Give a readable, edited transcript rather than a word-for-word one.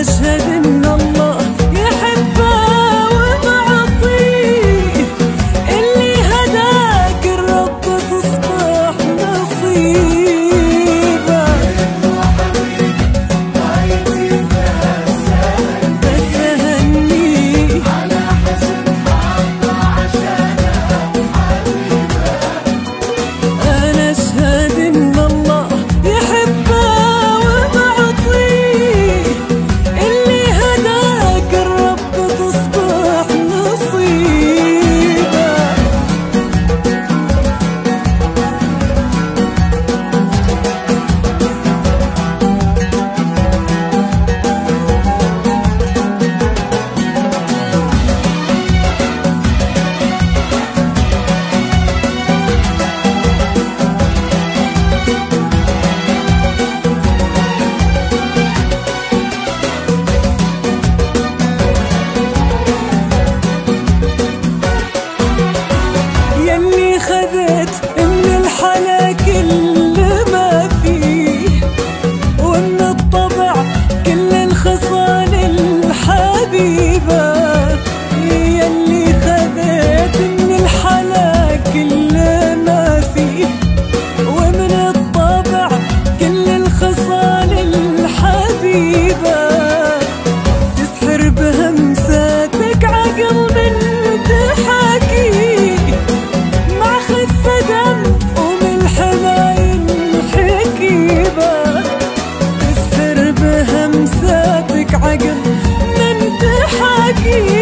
أشهد إن الله يحبه ومعطيه، اللي هداك الرب تصبح نصيبه. بس أهنيه على حسن حظه عشانه حبيبه. أنا أشهد إن الله يحبه ومعطيه، اللي هداك الرب تصبح نصيبه. يلي خذت من الحلا كل ما فيه، ومن الطبع كل الخصال الحبيبة. يلي خذت من الحلا كل ما فيه، ومن الطبع كل الخصال الحبيبة. تسحر بهمساتك عقل من تحاكيه، مع خفة دم وملح باين حكيبة. تسحر بهمساتك عقل من تحاكيه،